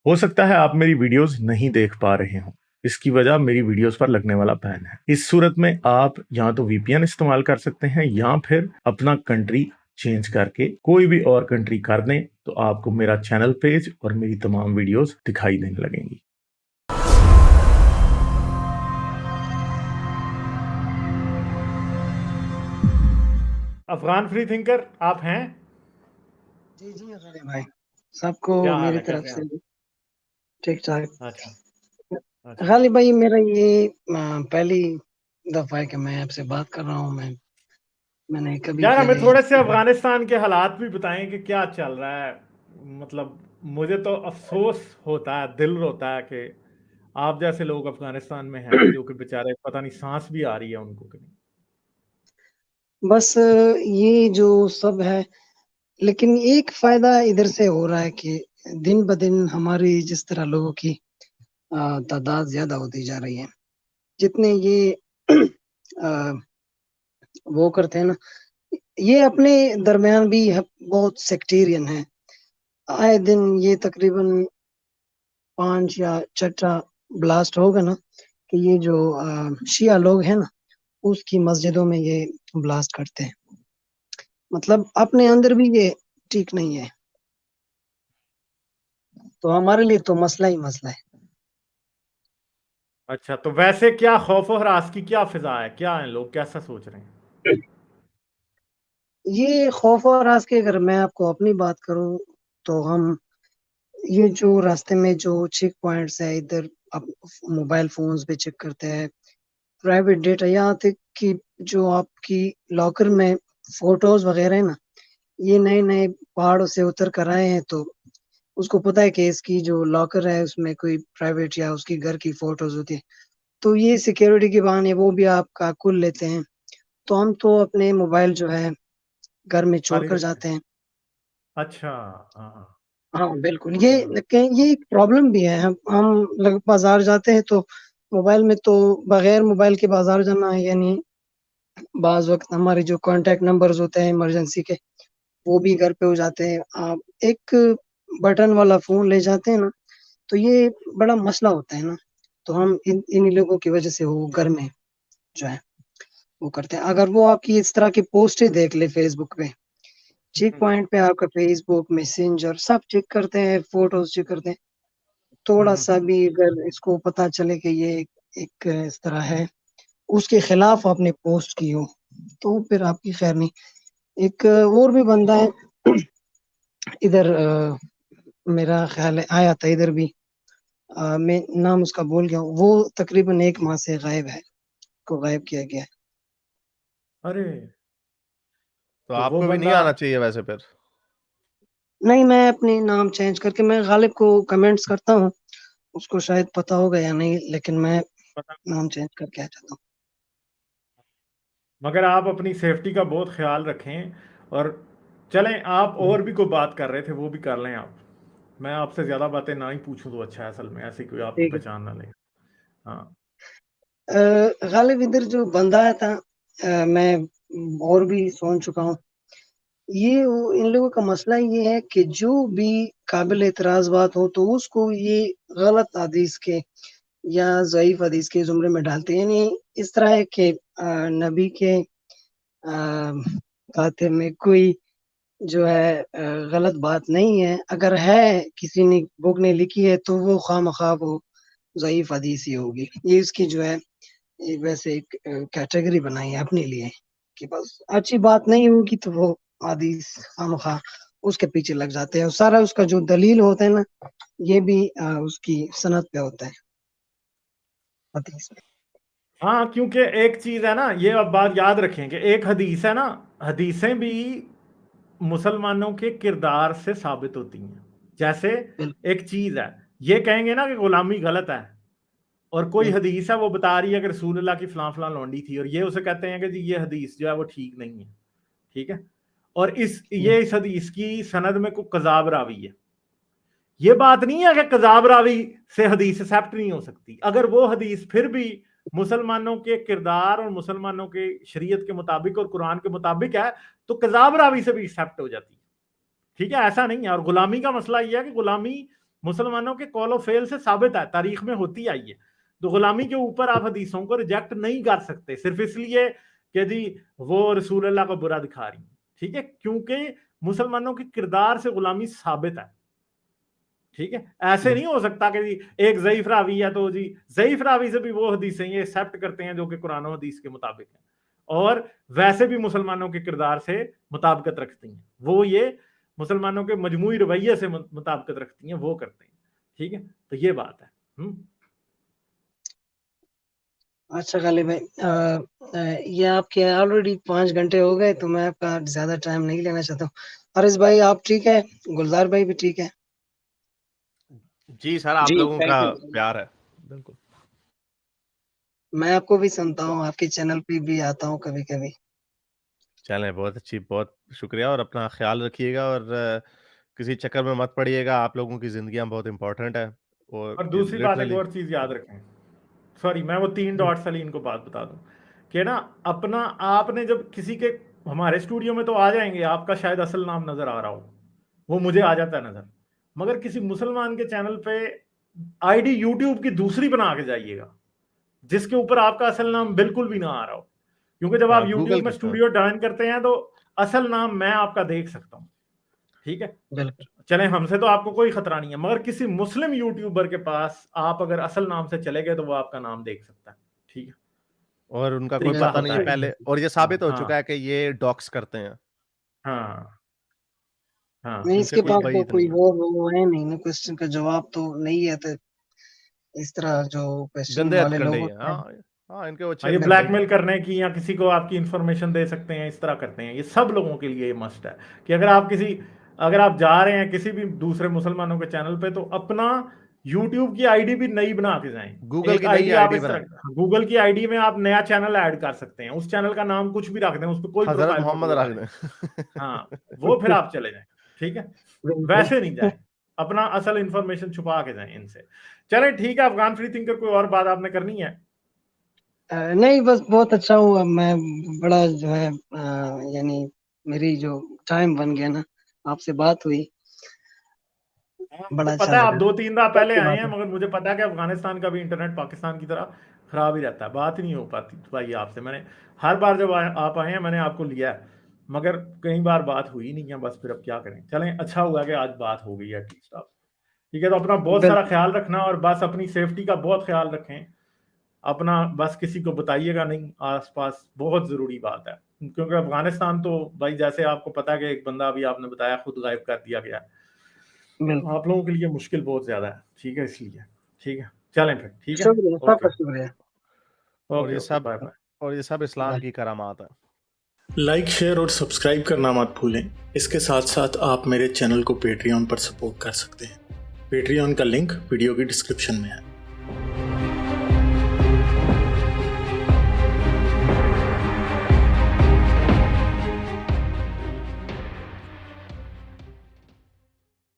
ہو سکتا ہے آپ میری ویڈیوز نہیں دیکھ پا رہے ہوں، اس کی وجہ میری ویڈیوز پر لگنے والا بین ہے۔ اس صورت میں آپ یا تو وی پی این استعمال کر سکتے ہیں یا پھر اپنا کنٹری چینج کر کے کوئی بھی اور کنٹری کر دیں تو آپ کو میرا چینل پیج اور میری تمام ویڈیوز دکھائی دینے لگیں گی۔ افغان فری تھنکر آپ ہیں؟ جی جی غالب بھائی، سب کو کیا حال میری ہے، طرف کیسے سے ہیں؟ ٹھیک ٹھاک۔ اچھا اچھا غالب بھائی، میرا یہ پہلی دفعہ ہے کہ میں آپ سے بات کر رہا ہوں۔ میں نے کبھی یار ہمیں پہلے تھوڑے سے افغانستان کے حالات بھی بتائیں کہ کیا چل رہا ہے۔ مطلب مجھے تو افسوس ہوتا ہے، دل روتا ہے کہ آپ جیسے لوگ افغانستان میں ہیں جو کہ بیچارے پتہ نہیں سانس بھی آ رہی ہے ان کو کہ نہیں۔ بس یہ جو سب ہے، لیکن ایک فائدہ ادھر سے ہو رہا ہے کہ دن بدن ہماری جس طرح لوگوں کی تعداد زیادہ ہوتی جا رہی ہے، جتنے یہ وہ کرتے ہیں نا، یہ اپنے درمیان بھی بہت سیکٹیرین ہے۔ آئے دن یہ تقریباً 5 یا 6 بلاسٹ ہوگا نا، کہ یہ جو شیعہ لوگ ہیں نا، اس کی مسجدوں میں یہ بلاسٹ کرتے ہیں۔ مطلب اپنے اندر بھی یہ ٹھیک نہیں ہے، تو ہمارے لیے تو مسئلہ ہی مسئلہ ہے۔ اچھا، تو ویسے کیا خوف و ہراس کی کیا فضا ہے، کیا ہیں لوگ کیسا سوچ رہے ہیں؟ یہ خوف و ہراس کی اگر میں آپ کو اپنی بات کروں تو ہم یہ جو راستے میں جو چیک پوائنٹس ہے، ادھر موبائل فونز پہ چیک کرتے ہیں، پرائیویٹ ڈیٹا، یہاں تک کہ جو آپ کی لاکر میں فوٹوز وغیرہ ہے نا، یہ نئے نئے پہاڑوں سے اتر کر آئے ہیں، تو اس کو پتا ہے کہ اس کی جو لاکر ہے اس میں کوئی پرائیویٹ یا اس کی گھر کی فوٹوز ہوتی ہے، تو یہ سیکیورٹی کے بہانے وہ بھی آپ کا کل لیتے ہیں۔ تو ہم تو اپنے موبائل جو ہے گھر میں چھوڑ خالی کر رکھتے جاتے ہیں۔ ہیں؟ اچھا، ہاں ہاں بالکل، یہ ایک پرابلم بھی ہے۔ ہم بازار جاتے ہیں تو موبائل میں تو بغیر موبائل کے بازار جانا ہے، یعنی بعض وقت ہمارے جو کانٹیکٹ نمبرز ہوتے ہیں ایمرجنسی کے، وہ بھی گھر پہ ہو جاتے ہیں۔ آپ ایک بٹن والا فون لے جاتے ہیں نا، تو یہ بڑا مسئلہ ہوتا ہے نا، تو ہم ان لوگوں کی وجہ سے وہ گھر میں جو ہے وہ کرتے ہیں۔ اگر وہ آپ کی اس طرح کی پوسٹیں دیکھ لے فیس بک پہ، چیک پوائنٹ پہ آپ کا فیس بک، میسنجر سب چیک کرتے ہیں، فوٹوز چیک کرتے ہیں، تھوڑا سا بھی اگر اس کو پتا چلے کہ یہ ایک اس طرح ہے، اس کے خلاف آپ نے پوسٹ کی ہو، تو پھر آپ کی خیر نہیں۔ ایک اور بھی بندہ ہے ادھر، میرا خیال ہے آیا تھا ادھر بھی، میں نام اس کا بول گیا ہوں، وہ تقریباً 1 ماہ سے غائب ہے، کو غائب کیا گیا ہے۔ ارے تو تو آپ وہ کو بھی نہیں بندہ آنا چاہیے ویسے پھر؟ نہیں، میں اپنے نام چینج کر کے میں غالب کو کمنٹس کرتا ہوں، اس کو شاید پتا ہوگا یا نہیں، لیکن میں نام چینج کر کے آ جاتا ہوں۔ مگر آپ اپنی سیفٹی کا بہت خیال رکھیں، اور چلیں آپ اور بھی کوئی بات کر رہے تھے وہ بھی کر لیں آپ، میں آپ سے زیادہ باتیں نہ ہی پوچھوں تو اچھا ہے، اصل میں ایسی کوئی آپ کی ٹھیک ہے۔ پہچان نہ لیں۔ ہاں غالب ادھر جو بندہ آیا تھا، میں اور بھی سن چکا ہوں، یہ ان لوگوں کا مسئلہ یہ ہے کہ جو بھی قابل اعتراض بات ہو تو اس کو یہ غلط حدیث کے یا ضعیف حدیث کے زمرے میں ڈالتے ہیں۔ یعنی اس طرح ہے کہ نبی کے خاطر میں کوئی جو ہے غلط بات نہیں ہے، اگر ہے کسی نے بک نے لکھی ہے تو وہ خواہ وہ ضعیف حدیث ہی ہوگی۔ یہ اس کی جو ہے ویسے ایک کیٹیگری بنائی ہے اپنے لیے کہ بس اچھی بات نہیں ہوگی تو وہ حدیث خواہ اس کے پیچھے لگ جاتے ہیں، اور سارا اس کا جو دلیل ہوتا ہے نا، یہ بھی اس کی سند پہ ہوتا ہے حدیث میں۔ ہاں، کیونکہ ایک چیز ہے نا، یہ اب بات یاد رکھیں کہ ایک حدیث ہے نا، حدیثیں بھی مسلمانوں کے کردار سے ثابت ہوتی ہیں۔ جیسے ایک چیز ہے، یہ کہیں گے نا کہ غلامی غلط ہے، اور کوئی حدیث ہے وہ بتا رہی ہے کہ رسول اللہ کی فلاں فلاں لونڈی تھی، اور یہ اسے کہتے ہیں کہ جی یہ حدیث جو ہے وہ ٹھیک نہیں ہے، ٹھیک ہے، اور یہ اس حدیث کی سند میں کوئی کذاب راوی ہے۔ یہ بات نہیں ہے کہ کذاب راوی سے حدیث ایکسپٹ نہیں ہو سکتی، اگر وہ حدیث پھر بھی مسلمانوں کے کردار اور مسلمانوں کے شریعت کے مطابق اور قرآن کے مطابق ہے تو کذاب راوی سے بھی ایکسپٹ ہو جاتی ہے، ٹھیک ہے، ایسا نہیں ہے۔ اور غلامی کا مسئلہ یہ ہے کہ غلامی مسلمانوں کے قول و فعل سے ثابت ہے, تاریخ میں ہوتی آئی ہے. تو غلامی کے اوپر آپ حدیثوں کو ریجیکٹ نہیں کر سکتے صرف اس لیے کہ جی وہ رسول اللہ کو برا دکھا رہی ہیں, ٹھیک ہے, کیونکہ مسلمانوں کے کردار سے غلامی ثابت ہے, ٹھیک ہے. ایسے نہیں ہو سکتا کہ جی ایک ضعیف راوی ہے تو جی ضعیف راوی سے بھی وہ حدیثیں یہ ایکسیپٹ کرتے ہیں جو کہ قرآن و حدیث کے مطابق ہیں, اور ویسے بھی مسلمانوں کے کردار سے مطابقت رکھتی ہیں, وہ یہ مسلمانوں کے مجموعی رویے سے مطابقت رکھتی ہیں, وہ کرتے ہیں, ٹھیک ہے. تو یہ بات ہے. اچھا غالب بھائی, یہ آپ کے آلریڈی 5 گھنٹے ہو گئے, تو میں آپ کا زیادہ ٹائم نہیں لینا چاہتا ہوں. حارث بھائی آپ ٹھیک ہے؟ گلزار بھائی بھی ٹھیک ہے؟ جی سر, آپ لوگوں کا پیار ہے. بالکل, میں آپ کو بھی سنتا ہوں, آپ کے چینل پہ بھی آتا ہوں کبھی کبھی. چلیں, بہت اچھی, بہت شکریہ, اور اپنا خیال رکھیے گا, اور کسی چکر میں مت پڑیے گا. آپ لوگوں کی زندگیاں بہت امپورٹنٹ ہے. اور دوسری بات ایک اور چیز یاد رکھیں, سوری میں وہ 3 ڈاٹس والی ان کو بات بتا دوں کہ نا اپنا آپ نے جب کسی کے, ہمارے اسٹوڈیو میں تو آ جائیں گے, آپ کا شاید اصل نام نظر آ رہا ہو, وہ مجھے آ جاتا ہے نظر, مگر کسی مسلمان کے چینل پہ آئی ڈی یوٹیوب کی دوسری بنا کے جائیے گا جس کے اوپر آپ کا اصل نام بالکل بھی نہ آ رہا ہو, کیونکہ جب آپ یوٹیوب میں اسٹوڈیو جوائن کرتے ہیں تو اصل نام میں آپ کا دیکھ سکتا ہوں, ٹھیک ہے. چلیں, ہم سے تو آپ کو کوئی خطرہ نہیں ہے, مگر کسی مسلم یوٹیوبر کے پاس آپ اگر اصل نام سے چلے گئے تو وہ آپ کا نام دیکھ سکتا ہے, ٹھیک ہے, اور ان کا کوئی پتہ نہیں پہلے, اور یہ ثابت ہو چکا ہے کہ یہ ڈاکس کرتے ہیں. ہاں ہاں, نہیں, اس کے پاس تو کوئی وہ ہے نہیں نا, کوسچن کا جواب تو نہیں ہے, تو اس طرح جو کوسچن والے لوگ یہ بلیک میل کرنے کی یا کسی کو آپ کی انفارمیشن دے سکتے ہیں, اس طرح کرتے ہیں. یہ سب لوگوں کے لیے یہ مسٹ ہے کہ اگر آپ جا رہے ہیں کسی بھی دوسرے مسلمانوں کے چینل پہ تو اپنا یوٹیوب کی آئی ڈی بھی نئی بنا کے جائیں. گوگل کی نئی آئی ڈی بنائیں. گوگل کی آئی ڈی میں آپ نیا چینل ایڈ کر سکتے ہیں, اس چینل کا نام کچھ بھی رکھ دیں, اس پہ کوئی حضرت محمد رکھ دیں, ہاں, وہ پھر آپ چلے جائیں, ٹھیک ہے. ویسے نہیں جائیں, اپنا اصل انفارمیشن چھپا کے جائیں ان سے. چلیں ٹھیک ہے, افغان فری تھنکر کوئی اور بات آپ نے کرنی ہے؟ نہیں, بس بہت اچھا ہوا, میں بڑا جو ہے یعنی میری جو ٹائم بن گیا نا, آپ سے بات ہوئی, بڑا اچھا پتا ہے. آپ لگا. 2-3 دن پہلے آئے ہیں, مگر مجھے پتا ہے کہ افغانستان کا بھی انٹرنیٹ پاکستان کی طرح خراب ہی رہتا ہے, بات ہی نہیں ہو پاتی بھائی آپ سے. میں نے ہر بار جب آپ آئے ہیں میں نے آپ کو لیا ہے, مگر کئی بار بات ہوئی نہیں ہے, بس پھر اب کیا کریں. چلیں, اچھا ہوا کہ آج بات ہو گئی ہے ایٹ لیسٹ. آپ ٹھیک ہے, تو اپنا بہت سارا خیال رکھنا, اور بس اپنی سیفٹی کا بہت خیال رکھیں اپنا, بس کسی کو بتائیے گا نہیں آس پاس, بہت ضروری بات ہے. کیونکہ افغانستان تو بھائی جیسے آپ کو پتا ہے کہ ایک بندہ بھی آپ نے بتایا خود غائب کر دیا گیا, آپ لوگوں کے لیے مشکل بہت زیادہ ہے, ٹھیک ہے, اس لیے ٹھیک ہے. چلیں پھر, ٹھیک ہے, شکریہ. اور یہ سب اسلام کی کرامات ہے. لائک, شیئر اور سبسکرائب کرنا مت بھولیں. اس کے ساتھ ساتھ آپ میرے چینل کو پیٹریون پر سپورٹ کر سکتے ہیں. پیٹریون کا لنک ویڈیو کی ڈسکرپشن میں ہے.